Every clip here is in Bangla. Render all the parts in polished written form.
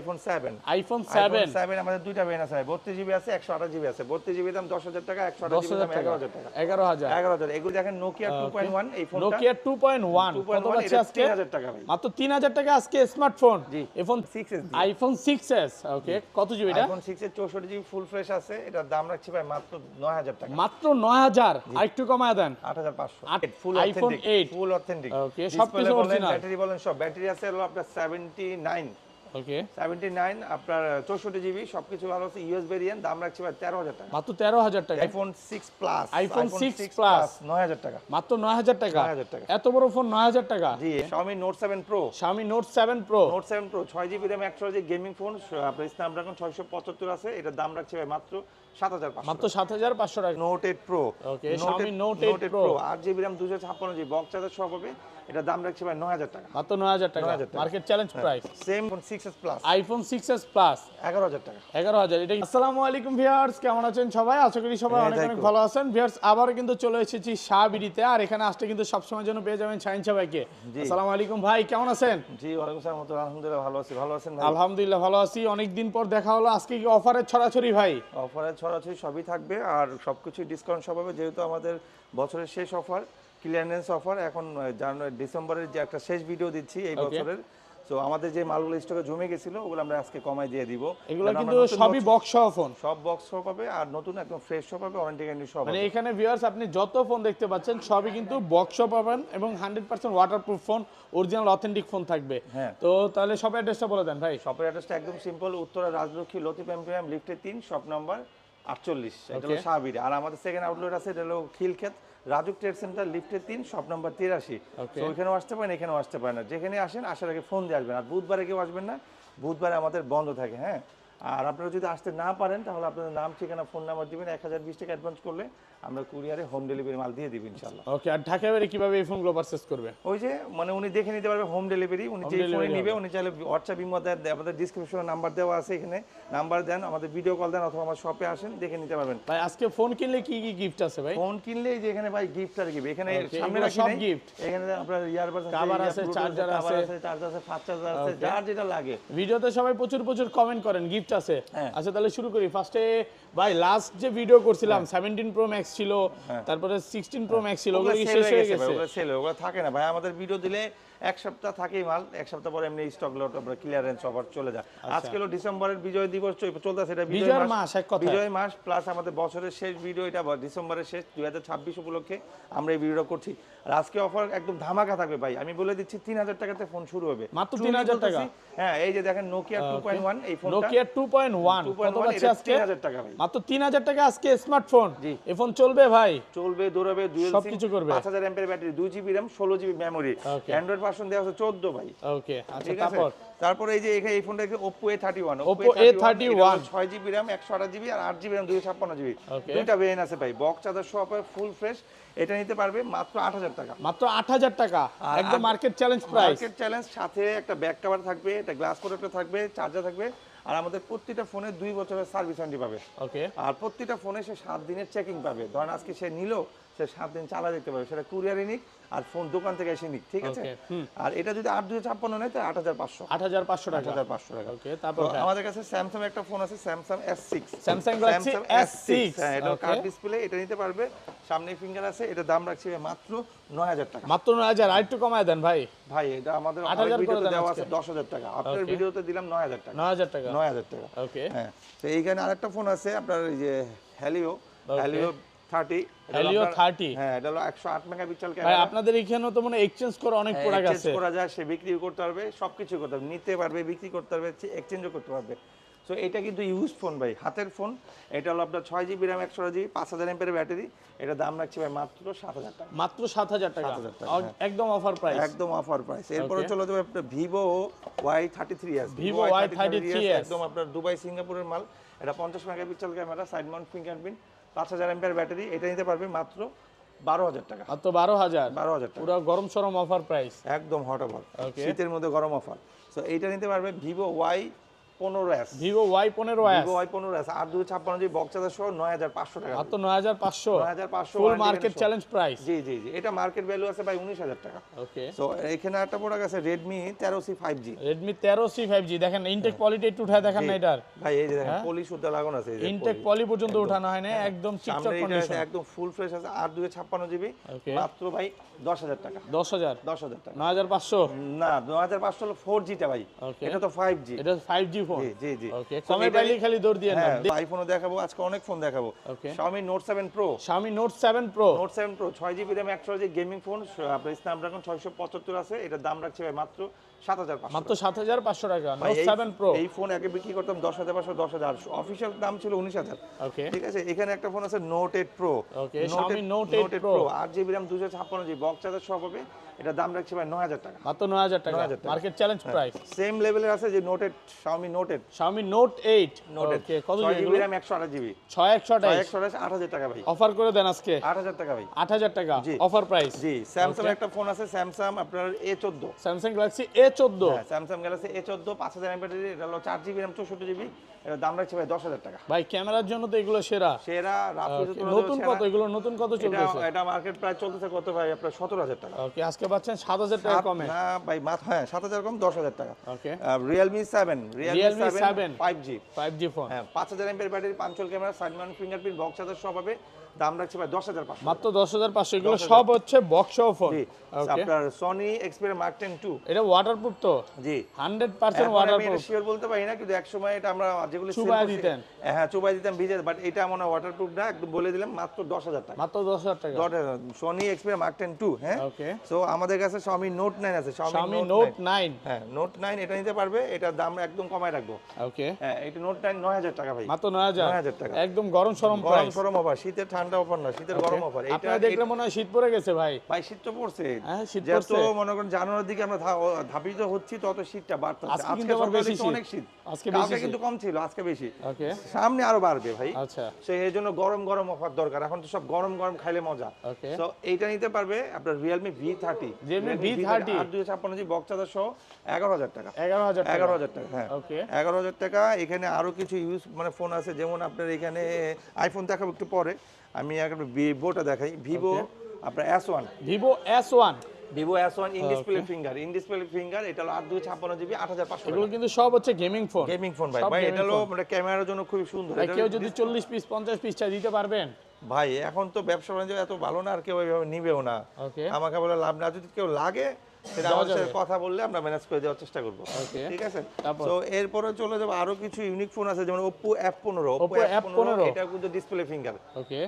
আইফোন 7। আইফোন 7 7 আমাদের দুইটা ভেরিয়েন্ট আছে, 32 জিবি আছে, 128 জিবি আছে। 32 জিবি দাম 10000 টাকা, 128 জিবি দাম 11000 টাকা। 11000 এগুলো দেখেন নোকিয়া 2.1, এই ফোনটা নোকিয়া 2.1 কত পাচ্ছি আজকে? 3000 টাকা ভাই। মাত্র 3000 টাকা আজকে স্মার্টফোন। জি, আইফোন 6s আইফোন 6s। ওকে, কত জিবি এটা? আইফোন 6 এর 64 জিবি ফুল ফ্রেশ আছে, এটার দাম রাখছি ভাই মাত্র 9000 টাকা। মাত্র 9000, আরেকটু কমায় দেন। 8500 ফুল আইফোন অথেন্টিক, 8 ফুল অথেন্টিক। ওকে, সবকিছু অরিজিনাল। ব্যাটারি বলেন সব, ব্যাটারি আছে হলো আপনার 79, ওকে 79 আপনার 64 জিবি, সবকিছু ভালো আছে। ইউএস ভেরিয়েন্ট, দাম রাখছি ভাই 13000 টাকা। মাত্র 13000 টাকা। আইফোন 6 প্লাস, আইফোন 6 প্লাস 9000 টাকা। মাত্র 9000 টাকা। 9000 টাকা। এত বড় ফোন 9000 টাকা। জি, Xiaomi Note 7 Pro, Xiaomi Note 7 Pro 6 GB RAM 128 gaming phone, আপনার স্ন্যাপড্রাগন 675 আছে, এটার দাম রাখছি ভাই মাত্র 7500। মাত্র 7500 টাকা। Note 8 Pro, ওকে, Xiaomi Note 8 Pro 8 GB RAM 256 GB box charger সহ হবে, এটার দাম রাখছি ভাই 9000 টাকা। মাত্র 9000 টাকা। 9000 টাকা। Market challenge price. Same phone 6s plus, iPhone 6s plus 11000 টাকা। 11000। এটা আসসালামু আলাইকুম ভিউয়ার্স, কেমন আছেন সবাই? আশা করি সবাই অনেক অনেক ভালো আছেন। ভিউয়ার্স, আবার কিন্তু চলে এসেছি শাহবিডিতে, আর এখানে আসলে কিন্তু সবসময় জন্য পেয়ে যাবেন শাহিন ভাইকে। আসসালামু আলাইকুম ভাই, কেমন আছেন? জি, ওয়ালাইকুম আসসালাম, আলহামদুলিল্লাহ ভালো আছি। ভালো আছেন ভাই? আলহামদুলিল্লাহ ভালো আছি, অনেকদিন পর দেখা হলো। আজকে কি অফারের ছড়াছড়ি ভাই? অফারের ছড়াছড়ি সবই থাকবে, আর সবকিছু ডিসকাউন্ট সব হবে, যেহেতু আমাদের বছরের শেষ অফার, ক্লিয়ারেন্স অফার। এখন জানুয়ারি ডিসেম্বরের যে একটা শেষ ভিডিও দিচ্ছি এই বছরের, তো আমাদের যে মালগুলো স্টকে জমে গেছিল ওগুলো আমরা আজকে কমাই দিয়ে দিব। এগুলো কিন্তু সবই বক্স সহ ফোন, সব বক্স সহ পাবে, আর নতুন একদম ফ্রেশ সহ পাবে, ওয়ারেন্টি গ্যারান্টি সহ মানে পাবে। এখানে ভিউয়ার্স আপনি যত ফোন দেখতে পাচ্ছেন সবই কিন্তু বক্স সহ পাবেন, এবং 100% waterproof phone, original authentic phone থাকবে। হ্যাঁ, তো তাহলে সব অ্যাড্রেসটা বলে দেন ভাই। শপের অ্যাড্রেসটা একদম সিম্পল, উত্তরা রাজলক্ষ্মী লতিফ এমপিএম লিফটে 3, শপ নাম্বার 48, এটা হলো শাহবিড়ি। আর আমাদের সেকেন্ড আউটলেট আছে, এটা হলো খিলক্ষেত রাজুক ট্রেড সেন্টার লিফটে 3, শপ নাম্বার 83। তো ওইখানেও আসতে পারেন, এখানেও আসতে পারেন, না যেখানে আসেন আসার আগে ফোন দিয়ে আসবেন। আর বুধবারে কেউ আসবেন না, বুধবারে আমাদের বন্ধ থাকে। হ্যাঁ, আর আপনারা যদি আসতে না পারেন তাহলে আপনাদের নাম, ঠিকানা, ফোন নাম্বার দিবেন, 1020 টাকা অ্যাডভান্স করলে আমরা কুরিয়ারে হোম ডেলিভারি মাল দিয়ে দিব ইনশাআল্লাহ। ওকে, আর ঢাকা বাইরে কিভাবে এই ফোনগুলো পারচেজ করবে? ওই যে মানে উনি দেখে নিতে পারবে হোম ডেলিভারি, উনি যে ফোনে নিবে, উনি চাইলে হোয়াটসঅ্যাপ ইমো দেন, আমাদের ডিসক্রিপশনে নাম্বার দেওয়া আছে, এখানে নাম্বার দেন, আমাদের ভিডিও কল দেন, অথবা আমার শপে আসেন, দেখে নিতে পারবেন। ভাই আজকে ফোন কিনলে কি কি গিফট আছে ভাই? ফোন কিনলে যে এখানে ভাই গিফট আর গিফট, এখানে সামনে রাখি সব নাই, গিফট। এখানে আপনার ইয়ারবাড আছে, কভার আছে, চার্জার আছে, চার্জার আছে, ফাস্ট চার্জার আছে, যার যেটা লাগে। ভিডিওতে সবাই প্রচুর প্রচুর কমেন্ট করেন, গিফট আছে। আচ্ছা তাহলে শুরু করি। ফার্স্টে ভাই লাস্ট যে ভিডিও করছিলাম 17 প্রো ম্যাক্স ছিল, তারপরে 16 প্রো ম্যাক্স ছিল, ওগুলো কি শেষ হয়ে গেছে? ওগুলো সেল, ওগুলো থাকে না ভাই, আমাদের ভিডিও দিলে এক সপ্তাহ থাকেই মাল, এক সপ্তাহ পরে এমনি স্টক লট আপনার ক্লিয়ারেন্স অফার চলে যায়। আজকে হলো ডিসেম্বরের বিজয় দিবস চলতেছে, এটা বিজয় মাস, এক কথা বিজয় মাস প্লাস আমাদের বছরের শেষ ভিডিও, এটা ডিসেম্বরের শেষ 2026 উপলক্ষে আমরা এই ভিডিওটা করছি। আর আজকে অফার একদম ধামাকা থাকবে ভাই, আমি বলে দিচ্ছি 3000 টাকাতে ফোন শুরু হবে, মাত্র 3000 টাকা। হ্যাঁ, এই যে দেখেন নোকিয়া 2.1, এই ফোনটা নোকিয়া 2.1 কত পাচ্ছি আজকে? 3000 টাকা ভাই। মাত্র 3000 টাকা আজকে স্মার্টফোন। এই ফোন চলবে ভাই, চলবে, দৌড়াবে, ডুয়াল সিম, সবকিছু করবে, 5000 এমপিএর battery, 2 GB RAM 16 GB memory, Android version দেওয়া আছে 14 ভাই। ওকে, আচ্ছা ঠিক আছে। তারপরে এই যে এখানে এই ফোনটা Oppo A31, Oppo A31 6 GB RAM 128 GB আর 8 জিবি RAM 256 জিবি, দুইটা ভেরিয়েন্ট আছে ভাই, বক্স চার্জার সহ ফুল ফ্রেশ। এটা নিতে পারবে মাত্র 8000 টাকা। মাত্র 8000 টাকা, একদম market challenge price. Market challenge, সাথে একটা ব্যাক কভার থাকবে, একটা গ্লাস প্রোটেক্টর থাকবে, চার্জার থাকবে, আর আমাদের প্রত্যেকটা ফোনে 2 বছরের সার্ভিস ওয়ারেন্টি পাবে। ওকে, আর প্রত্যেকটা ফোনে সে 7 দিনের চেকিং পাবে। ধরেন আজকে সে নিল, সে 7 দিন চালা দেখতে পাবে, সেটা কুরিয়ারে নিক আর ফোন দোকান থেকে এসে নিক, ঠিক আছে। আর এটা যদি 8256 নেয় তাহলে 8500 টাকা। 8500 টাকা। ওকে, তারপর আমাদের কাছে স্যামসাং একটা ফোন আছে, Samsung S6, Samsung Galaxy S6, হ্যাঁ, এটা কার্ভ ডিসপ্লে, এটা নিতে পারবে, সামনে ফিঙ্গার আছে, এটা দাম রাখছি মাত্র 9000 টাকা। মাত্র 9000, আর একটু কমায় দেন ভাই। ভাই এটা আমাদের 8000 করে ভিডিওতে দেওয়া আছে আজকে 10000 টাকা, আপনার ভিডিওতে দিলাম 9000 টাকা। 9000 টাকা, 9000 টাকা। ওকে, হ্যাঁ, তো এইখানে আরেকটা ফোন আছে আপনার, এই যে Helio 30, Helio 30, হ্যাঁ, এটা হলো 108 মেগাপিক্সেল ভাই ক্যামেরা। আপনাদের এখানেও তো মানে এক্সচেঞ্জ করে অনেক প্রোডাক্ট আছে, করা যায়, সে বিক্রি করতে পারবে, সবকিছু করতে পারবে, নিতে পারবে, বিক্রি করতে পারবে, এক্সচেঞ্জও করতে পারবে। সো এটা কিন্তু ইউজ ফোন ভাই, হাতের ফোন। এটা হলো আপনার 6 জিবি RAM 128 জিবি 5000 এমপিএর ব্যাটারি, এটা দাম রাখছি ভাই মাত্র 7000 টাকা। মাত্র 7000 টাকা, একদম অফার প্রাইস, একদম অফার প্রাইস। এরপরে চলে যাবে আপনার Vivo Y33s, Vivo Y33s, একদম আপনার দুবাই সিঙ্গাপুরের মাল। এটা 50 megapixel camera, side mount fingerprint, 5000 এমপিএর ব্যাটারি, এটা নিতে পারবে মাত্র 12000 টাকা। মাত্র 12000 টাকা, পুরো গরম সরম অফার প্রাইস, একদম হট অফার, শীতের মধ্যে গরম অফার। সো এইটা নিতে পারবে Vivo Y Y15s Vivo Y15s Vivo Y15s 8/256 box charger সহ 9500 টাকা মাত্র 9500 9500 ফুল মার্কেট চ্যালেঞ্জ প্রাইস জি জি জি এটা মার্কেট ভ্যালু আছে ভাই 19000 টাকা ওকে সো এখানে একটা প্রোডাক্ট আছে Redmi 13C 5G Redmi 13C 5G দেখেন ইনটেক কোয়ালিটি একটু উঠায় দেখেন না এটার ভাই এই যে দেখেন পলি সুদ্ধা লাগানো আছে এই যে ইনটেক পলি পর্যন্ত উঠানো হয় না একদম চিকচাক সামনে এটা কন্ডিশন আছে একদম ফুল ফ্রেশ আছে 8/256 জিবি Okay. মাত্র ভাই 10000 টাকা 10000 10000 টাকা 9500 না 9500 হলো 4G টা ভাই Okay. এটা তো 5G এটা 5G ফোন জি জি জি ওকে কমে পাইলে খালি দৌড় দিয়ে না হ্যাঁ আইফোনও দেখাবো আজকে অনেক ফোন দেখাবো Okay. Xiaomi Note 7 Pro Xiaomi Note 7 Pro Note 7 Pro 6GB RAM 128GB gaming phone আপনার স্ন্যাপড্রাগন 675 আছে এটার দাম রাখছে ভাই মাত্র 7500 মাত্র 7500 টাকা ভাই, Note 7 Pro এই ফোন আগে বিক্রি করতাম 10500 10000 অফিশিয়াল দাম ছিল 19000 ওকে ঠিক আছে এখানে একটা ফোন আছে Note 8 Pro Okay, Xiaomi Note 8 Pro 8GB RAM 256GB box charger সহ হবে এটা দাম রাখছে ভাই 9000 টাকা মাত্র 9000 টাকা 9000 টাকা। মার্কেট চ্যালেঞ্জ প্রাইস সেম লেভেলের আছে যে Note 8 Xiaomi Note 8 Xiaomi Note 8 Note 8 ওকে কত 6GB জিবি RAM 128GB 6128 8000 টাকা ভাই অফার করে দেন আজকে 8000 টাকা ভাই 8000 টাকা জি। অফার প্রাইস জি স্যামসাং একটা ফোন আছে স্যামসাং আপনার A14 Samsung Galaxy A14 হ্যাঁ Samsung Galaxy A14 5000 mAh battery এটা হলো 4GB RAM 64GB এর দাম রাখছে ভাই 10000 টাকা ভাই ক্যামেরার জন্য তো এগুলো সেরা সেরা রাফি Okay, নতুন কত এগুলো নতুন কত এটা চলতেছে এটা মার্কেট প্রাইস চলতেছে কত ভাই আপনার 17000 টাকা ওকে আজকে পাচ্ছেন 7000 টাকা কমে না ভাই হ্যাঁ 7000 কম 10000 টাকা ওকে Realme 7 Realme 7 5G 5G phone হ্যাঁ 5000 mAh battery 5 camera side mount fingerprint box charger সব হবে দাম রাখছে ভাই 10500 মাত্র 10500 এগুলো সব হচ্ছে বক্স ফোন জি ওকে আপনার Sony Xperia Mark 10 2 এটা ওয়াটারপ্রুফ তো জি 100% ওয়াটারপ্রুফ শিওর বলতে পারি না কিন্তু এক সময় এটা আমরা যেগুলো sell চুবায় করছি- দিতেন। হ্যাঁ চুবাই দিতাম ভিজে বাট এটা মনে হয় ওয়াটারপ্রুফ না একদম বলে দিলাম মাত্র 10000 টাকা মাত্র 10000 টাকা Sony Xperia Mark 10 2 হ্যাঁ ওকে সো আমাদের কাছে Xiaomi Note 9 আছে Xiaomi Note 9 হ্যাঁ Note 9 এটা নিতে পারবে এটার দাম একদম কমায় রাখবো ওকে হ্যাঁ এটা Note 9 9000 টাকা ভাই মাত্র 9000 9000 টাকা। একদম গরম সরম গরম প্রাইস সরম অফার শীতের ঠান্ডা অফার না শীতের গরম অফার এটা আপনারা দেখলে মনে হয় শীত পড়ে গেছে ভাই ভাই শীত তো পড়ছে হ্যাঁ, শীত যত পড়ছে। মনে করেন জানুয়ারির দিকে আমরা ধাবিত হচ্ছি তত শীতটা বাড়তেছে আজকে আজকে কিন্তু আবার সকালে বেশি দেখছি শীত। অনেক শীত আজকে বেশি কালকে শীত। কিন্তু কম ছিল আজকে বেশি ওকে সামনে আরো বাড়বে ভাই আচ্ছা সেই জন্য গরম গরম অফার দরকার এখন তো সব গরম গরম খাইলে মজা ওকে তো এইটা নিতে পারবে আপনার Realme V30 Realme V30 8/256 box charger সহ 11000 টাকা 11000 টাকা 11000 টাকা হ্যাঁ ওকে 11000 টাকা এখানে আরো কিছু ইউজ মানে ফোন আছে যেমন আপনার এখানে আইফোন দেখাবো একটু পরে আমি আগে ভিভোটা দেখাই ভিভো আপনার S1 Vivo S1 Vivo S1 in display finger এটা হলো 8/256 জিবি 8500 এগুলো কিন্তু সব হচ্ছে গেমিং ফোন গেমিং ফোন ভাই সব ভাই gaming এটা হলো phone। মানে ক্যামেরার জন্য খুবই সুন্দর ভাই এটা কেউ যদি 40 পিস 50 পিস চা দিতে পারবেন ভাই এখন তো ব্যবসা বাণিজ্য এত ভালো না আর কেউ ওইভাবে নিবেও না ওকে আমাকে বলে লাভ না যদি কেউ লাগে সেটা দেওয়া আমার সাথে যাবে। কথা বললে আমরা ম্যানেজ করে দেওয়ার চেষ্টা করব ওকে ঠিক আছে তারপর? তো এরপরে চলে যাবো আরো কিছু ইউনিক ফোন আছে যেমন Oppo F15 Oppo F15 এটা কিন্তু ডিসপ্লে ফিঙ্গার ওকে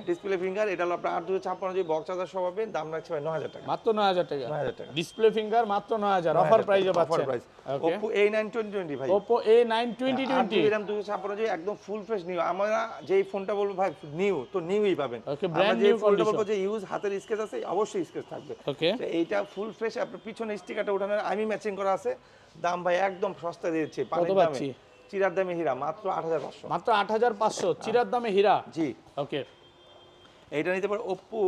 এটা হলো আপনার 8/256 জিবি বক্স চার্জার সহ পাবেন দাম রাখছে ভাই 9000 টাকা মাত্র 9000 টাকা 9000 টাকা ডিসপ্লে ফিঙ্গার মাত্র 9000 অফার প্রাইসে অফার পাচ্ছেন প্রাইস ওকে Oppo A9 2020 ভাই Oppo A9 2020 8GB RAM 256 GB একদম ফুল ফ্রেশ নিউ আমরা যেই ফোনটা বলবো ভাই নিউ তো নিউই পাবেন Okay, আমরা brand যে new ফোনটা condition। বলবো যে ইউজ হাতের স্কেচ আছে অবশ্যই স্কেচ থাকবে ওকে তো এইটা ফুল ফ্রেশ আপনার পিছনে স্টিকারটা ওঠানোর আমি ম্যাচিং করা আছে দাম ভাই একদম সস্তা দিয়েছে পানির দামে পাচ্ছি? চিরার দামে হীরা মাত্র 8500 মাত্র 8500 চিরার দামে হীরা জি ওকে এইটা নিতে পারে Oppo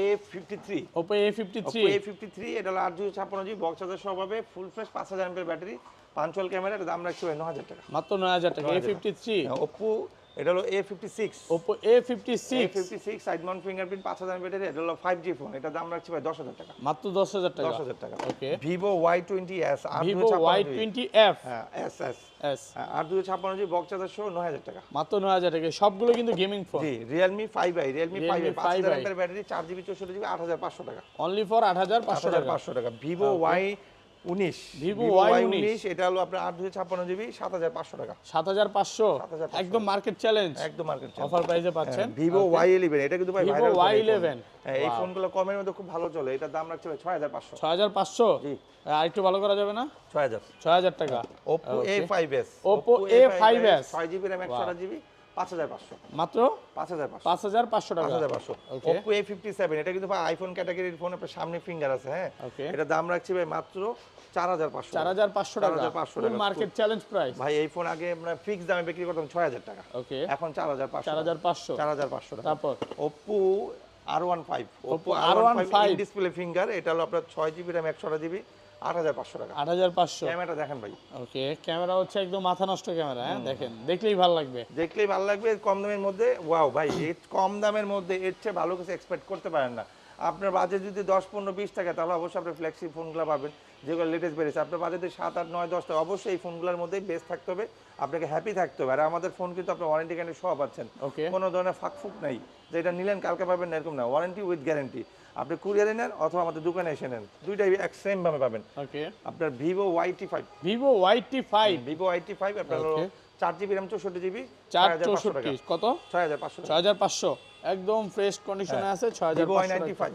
A53 Oppo A53 Oppo A53 এটা হলো 8/256 জিবি বক্স চার্জার সহ পাবে full fresh 5000 mAh battery punctual camera এর দাম রাখছে ভাই 9000 টাকা মাত্র 9000 টাকা A53 Oppo এটা হলো A56 Oppo A56 A56 side mount fingerprint 5000 battery এটা হলো 5G ফোন এটা দাম রাখছে ভাই 10000 টাকা মাত্র 10000 টাকা 10000 টাকা ওকে Vivo Y20s Vivo Y20F হ্যাঁ SS S 8/256 GB box charger সহ 9000 টাকা মাত্র 9000 টাকা সবগুলো কিন্তু গেমিং ফোন জি Realme 5i Realme 5i Realme 5000 5i mAh battery 4GB 64GB 8500 টাকা অনলি ফর 8500 টাকা 8500 টাকা Vivo Y19 Vivo Y19 এটা হলো আপনার 8/256 জিবি 7500 টাকা 7500 7500 একদম মার্কেট চ্যালেঞ্জ একদম মার্কেট অফার প্রাইসে পাচ্ছেন Vivo Y11 এটা কিন্তু ভাই Vivo ভাইরাল Y11 এই ফোনগুলো কমের মধ্যে খুব ভালো চলে এটার দাম রাখছে ভাই 6500 6500 জি আর একটু ভালো করা যাবে না 6000 6000 টাকা Oppo A5s Oppo A5s 6GB RAM 128GB 5500 মাত্র 5500 5500 টাকা 5500 Okay. Oppo A57 এটা কিন্তু ভাই আইফোন ক্যাটাগরির ফোন আপনার সামনে ফিঙ্গার আছে হ্যাঁ Okay. এটা দাম রাখছি ভাই মাত্র 4500 4500 টাকা 4500 ফুল টাকা। মার্কেট চ্যালেঞ্জ প্রাইস ভাই এই ফোন আগে আমরা ফিক্স দামে বিক্রি করতাম 6000 টাকা ওকে এখন 4500 4500 4500 টাকা তারপর Oppo R15 Oppo R15 display finger এটা হলো আপনার 6GB RAM 128GB 8,500 টাকা। 8,500। ক্যামেরাটা দেখেন ভাই। ওকে, ক্যামেরা হচ্ছে একদম মাথা নষ্ট ক্যামেরা, হ্যাঁ দেখেন, দেখলেই ভালো লাগবে। দেখলেই ভালো লাগবে, কম দামের মধ্যে। ওয়াও ভাই, এই কম দামের মধ্যে এর চেয়ে ভালো কিছু এক্সপেক্ট করতে পারেন না। আপনার বাজেট যদি 10, 15, 20 টাকা, তাহলে অবশ্যই আপনি ফ্ল্যাগশিপ ফোনগুলো পাবেন, যেগুলো লেটেস্ট বেরিয়েছে। আপনার বাজেট 7, 8, 9, 10 টাকা, অবশ্যই এই ফোনগুলোর মধ্যেই বেস্ট থাকতে হবে, আপনাকে হ্যাপি থাকতে হবে। আর আমাদের ফোন কিন্তু আপনার ওয়ারেন্টি গ্যারান্টি সহ পাচ্ছেন, ওকে, কোনো ধরনের ফাঁকফুক নাই যে এটা নিলেন কালকে পাবেন না, এরকম না। Warranty with guarantee. আপনি কুরিয়ারে নেন অথবা আমাদের দোকানে এসে নেন, দুইটাই এক সেম ভাবে পাবেন। ওকে, আপনার Vivo Y85, Vivo Y85, Vivo Y85 আপনার হলো 4GB RAM 64GB, 464 কত? 6,500। 6,500 একদম ফ্রেশ কন্ডিশনে আছে। 6,500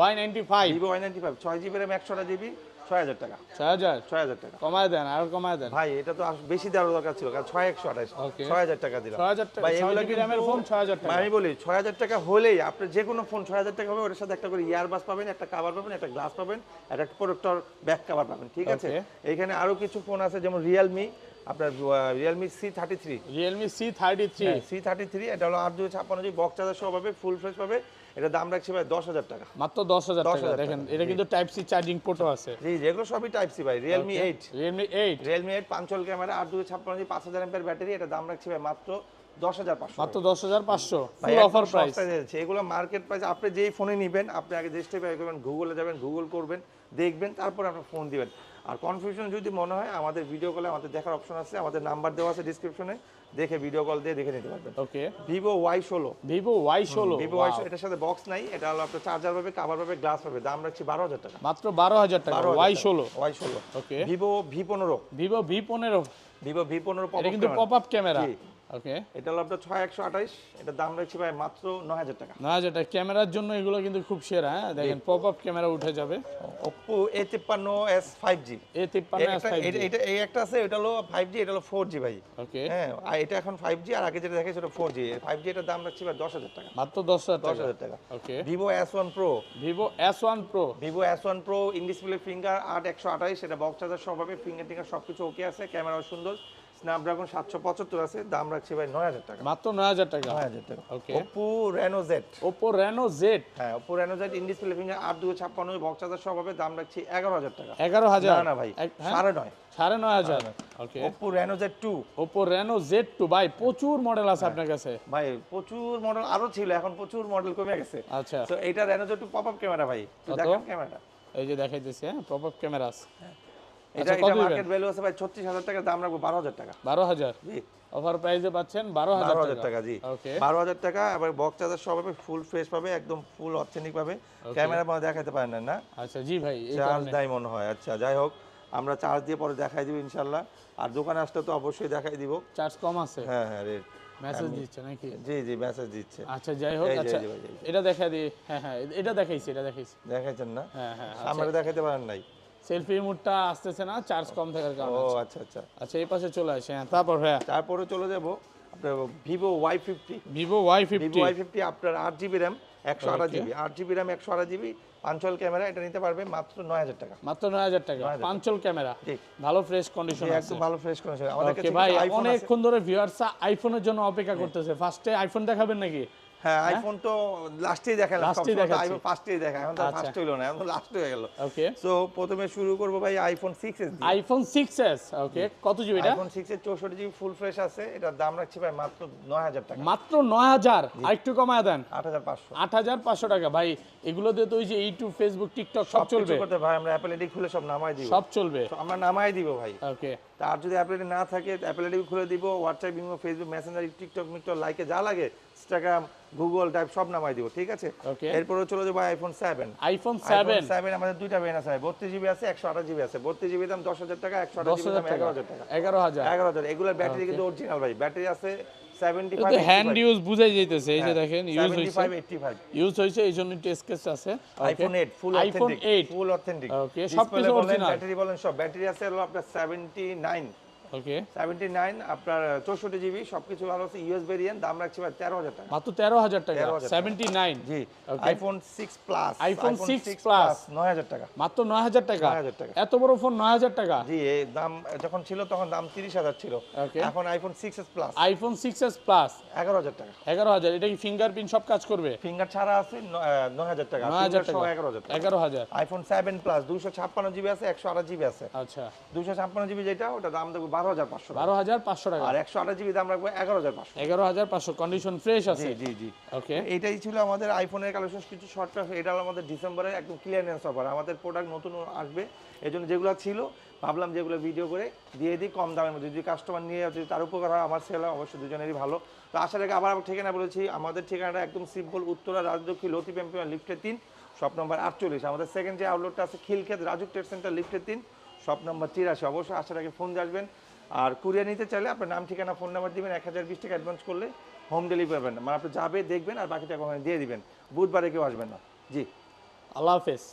Y95, Vivo Y95 6GB RAM 128GB, 6,000 টাকা। 6,000 টাকা কমায় দেন, আর কমায় দেন ভাই। এটা তো বেশি দেওয়ার দরকার ছিল, কারণ 6,128, Okay. 6,000 টাকা দিলাম 6,000 টাকা। ভাই। এগুলো 6GB RAM-এর ফোন 6,000 টাকা। আমি বলি 6,000 টাকা হলেই আপনি যে কোনো ফোন 6,000 টাকা হবে, ওর সাথে একটা করে ইয়ারবাস পাবেন, একটা কভার পাবেন, একটা গ্লাস পাবেন, একটা প্রোটেক্টর ব্যাক কভার পাবেন, ঠিক আছে? Okay. এখানে আরো কিছু ফোন আছে, যেমন রিয়েলমি, আপনার Realme C33, Realme C33, C33, এটা হলো 8,256GB, বক্স চার্জার সহ পাবে, ফুল ফ্রেশ পাবে। এটা দাম রাখছি ভাই 10,000 টাকা। মাত্র 10,000 টাকা। 10,000 দেখেন, টাকা। এটা কিন্তু টাইপ সি চার্জিং পোর্টও আছে। জি, যেগুলো সবই টাইপ সি ভাই। Realme 8, Realme 8, Realme 8 5 camera, 8,256GB, 5,000 MPR battery. এটা দাম রাখছি ভাই মাত্র 10,500। মাত্র 10,500 ভাই ফুল একদম অফার প্রাইস। সস্তায় দিয়েছে। এগুলো মার্কেট প্রাইস। আপনি যেই ফোনে নেবেন, আপনি আগে চেষ্টা করবেন, গুগলে যাবেন, গুগল করবেন, দেখবেন, তারপর আপনি ফোন দিবেন। আর কনফিউশন যদি মনে হয়, আমাদের ভিডিও কলে আমাদের দেখার অপশন আছে, আমাদের নাম্বার দেওয়া আছে ডেসক্রিপশনে, দেখে ভিডিও কল দিয়ে দেখে নিতে পারবেন। ওকে, Vivo Y16, Vivo Y16, Vivo Y16, এটার সাথে বক্স নাই, এটা হলো আপনার চার্জার পাবে, কভার পাবে, গ্লাস পাবে। দাম রাখছি 12,000 টাকা। মাত্র 12,000 টাকা। Y16, Y16। ওকে, Vivo V15, Vivo V15, Vivo V15 এটা কিন্তু পপআপ ক্যামেরা। জি। ওকে, এটা হলো আপনার 6,128, এটা দাম রাখছি ভাই মাত্র 9,000 টাকা। 9,000 টাকা। ক্যামেরার জন্য এগুলো কিন্তু খুব সেরা, হ্যাঁ দেখেন, পপআপ ক্যামেরা উঠে যাবে। Oppo A53s 5G, A53s 5G, এটা এই একটা আছে, এটা হলো 5G, এটা হলো 4G ভাই। ওকে, হ্যাঁ, আর এটা এখন 5G, আর আগে যেটা দেখাইছে ওটা 4G। 5G এটার দাম রাখছি ভাই 10,000 টাকা। মাত্র 10,000 টাকা। 10,000 টাকা। Okay, Vivo S1 Pro, Vivo S1 Pro, Vivo S1 Pro in display finger 8,128, এটা বক্স চার্জার সহ পাবে, ফিঙ্গার টিঙ্গার সবকিছু ওকে আছে, ক্যামেরাও সুন্দর, স্ন্যাপড্রাগন 775 আছে। দাম রাখছি ভাই 9,000 টাকা। মাত্র 9,000 টাকা। 9,000 টাকা। ওকে, Oppo Reno Z, Oppo Reno Z, হ্যাঁ Oppo Reno Z in display finger 8,256, box charger সহ পাবে। দাম রাখছি 11,000 টাকা। 11,000 না ভাই, হ্যাঁ? 9,500। 9,500। ওকে, Oppo Reno Z2, Oppo Reno Z2 ভাই, প্রচুর মডেল আছে আপনার কাছে। ভাই প্রচুর মডেল আরো ছিল, এখন প্রচুর মডেল কমে গেছে। আচ্ছা, তো এইটা Reno Z2 পপআপ ক্যামেরা ভাই, তো কত? দেখেন ক্যামেরাটা। এই যে দেখাইতেছি, হ্যাঁ পপআপ ক্যামেরা আছে। এটা আচ্ছা, কত দিবেন? মার্কেট ভ্যালু আছে ভাই 36,000 টাকা, দাম রাখবো 12,000 টাকা। 12,000 জি, অফার প্রাইসে পাচ্ছেন 12,000 12,000 টাকা। জি, ওকে, 12,000 টাকা। আবার বক্স চার্জার সব পাবে, ফুল ফ্রেশ পাবে, একদম ফুল অথেন্টিক পাবে। ক্যামেরা মনে দেখাতে পারেন না, না আচ্ছা জি ভাই, এই চার্জ কারণে দেয় মনে হয়। আচ্ছা যাই হোক, আমরা চার্জ দিয়ে পরে দেখাই দিব ইনশাল্লাহ। আর দোকানে আসলে তো অবশ্যই দেখাই দিব। চার্জ কম আছে, হ্যাঁ হ্যাঁ, রেট মেসেজ দিচ্ছে নাকি? জি জি, মেসেজ দিচ্ছে। আচ্ছা যাই হোক, এই যে, আচ্ছা এই যে, এই যে। এটা দেখা দিই। হ্যাঁ হ্যাঁ, এটা দেখাইছি, এটা দেখাইছি। দেখাইছেন না? হ্যাঁ হ্যাঁ, আমরা দেখাইতে পারেন নাই। সেলফি মুডটা আসতেছে না, চার্জ কম থাকার ও কারণে। আচ্ছা আচ্ছা। আচ্ছা, এই পাশে চলে আসে। হ্যাঁ, তারপর ভাইয়া তারপরে চলে যাব আপনার Vivo Y50, Vivo Vivo Y50, Y50 আপনার 8GB RAM 128GB, 8GB RAM 128GB, পাঞ্চল camera. এটা নিতে পারবে মাত্র 9,000 টাকা। মাত্র 9,000 টাকা। পাঞ্চল ক্যামেরা, জি, ভালো ফ্রেশ কন্ডিশন আছে। একদম ভালো ফ্রেশ কন্ডিশন। আমাদের ওকে কাছে ভাই, আইফোন আছে। অনেকক্ষণ ধরে ভিউয়ার্সরা আইফোনের জন্য অপেক্ষা করতেছে। ফার্স্টে আইফোন দেখাবেন নাকি? হ্যাঁ, আইফোন তো লাস্টেই দেখালাম, লাস্টেই সবসময় তো দেখাচ্ছি। আইফোন ফার্স্টেই দেখা, এখন তো আচ্ছা। ফার্স্ট হইলো না, এখন তো লাস্ট হয়ে গেল। ওকে, সো প্রথমে শুরু করব ভাই আইফোন 6s দিয়ে। IPhone 6s। ওকে, কত জিবি এটা? আইফোন 6 এর 64GB ফুল ফ্রেশ আছে, এটার দাম রাখছি ভাই মাত্র 9,000 টাকা। মাত্র 9,000। আরেকটু কমায় দেন, 8,500। 8,500 টাকা। ভাই এগুলো দিয়ে তো ওই যে ইউটিউব, ফেসবুক, টিকটক সব কিছু চলবে, করতে ভাই, আমরা অ্যাপল আইডি খুলে সব নামাই দিব। সব চলবে। আমরা নামাই দিব ভাই। ওকে, তার যদি অ্যাপল আইডি না থাকে, অ্যাপল আইডি খুলে দিব, WhatsApp, Imo, Facebook, Messenger, TikTok, মিকটক, লাইকে যা লাগে, ইনস্টাগ্রাম, গুগল টাইপ সব নামাই দিব, ঠিক আছে? ওকে, এরপরে চলে যাবো আইফোন 7। আইফোন আইফোন 7 7 আমাদের দুইটা ভেরিয়েন্ট আছে, 32GB আছে, 128GB আছে। 32GB দাম 10,000 টাকা, 128GB দাম 11,000 টাকা। 11,000। 11,000। এগুলোর ব্যাটারি কিন্তু অরিজিনাল ভাই, ব্যাটারি আছে 75, এটা হ্যান্ড ইউজ বুঝাই যাইতেছে। এই যে দেখেন, ইউজ হইছে, 75, 85। ইউজ হইছে, এই জন্য স্কেচ আছে। আইফোন 8 ফুল আইফোন অথেন্টিক, 8 ফুল অথেন্টিক। ওকে, সবকিছু অরিজিনাল। ব্যাটারি বলেন সব, ব্যাটারি আছে হলো আপনার 79, ওকে 79 আপনার 64 জিবি সবকিছু ভালো আছে, ইউএস ভেরিয়েন্ট, দাম রাখছি ভাই 13,000 টাকা। মাত্র 13,000 টাকা 13,000 79। জি। Okay. IPhone 6 plus, iPhone 6 Plus 9,000 টাকা। মাত্র 9,000 টাকা। 9,000 টাকা। এত বড় ফোন 9,000 টাকা। জি, এই দাম যখন ছিল তখন দাম 30,000 ছিল। Okay. এখন iPhone 6s plus iPhone 6s plus 11,000 টাকা। 11,000। এটা কি ফিঙ্গারপ্রিন্ট সব কাজ করবে? ফিঙ্গার ছাড়া আছে 9,000 টাকা। 9,000 ফিঙ্গার সহ টাকা 11,000 টাকা। 11,000। আইফোন 7 প্লাস 256 জিবি আছে, 128 জিবি আছে। আচ্ছা 256 জিবি যেটা ওটা দাম দেখো 12,500 টাকা। 12,500 টাকা। আর 128 জিবি দাম রাখবো 11,500। 11,500 কন্ডিশন ফ্রেশ আছে। জি জি জি। ওকে এইটাই ছিল আমাদের আইফোনের কালেকশন, কিছু শর্ট টার্ম। এটা হলো আমাদের ডিসেম্বরে একদম ক্লিয়ারেন্স অফার, আমাদের প্রোডাক্ট নতুন আসবে, এই জন্য যেগুলো ছিল ভাবলাম যেগুলো ভিডিও করে দিয়ে দিই কম দামের মধ্যে, যদি কাস্টমার নিয়ে যদি তার উপকার হয় আমার সেল হয়, অবশ্যই দুজনেরই ভালো। তো আসার আগে আবার ঠিকানা বলেছি, আমাদের ঠিকানাটা একদম সিম্পল, উত্তরা রাজলক্ষ্মী লতিফ এমপিএম লিফটের 3 শপ নম্বর 48। আমাদের সেকেন্ড যে আউটলেটটা আছে খিলক্ষেত রাজুক ট্রেড সেন্টার লিফটের 3 শপ নম্বর 83। অবশ্যই আসার আগে ফোন দিয়ে আসবেন। আর কুরিয়ার নিতে চাইলে আপনার নাম ঠিকানা ফোন নাম্বার দিবেন, 1020 টাকা অ্যাডভান্স করলে হোম ডেলিভারি পাবেন, মানে আপনি যাবে দেখবেন আর বাকি টাকা ওখানে দিয়ে দিবেন। বুধবারে কেউ আসবেন না। জি, আল্লাহ হাফেজ।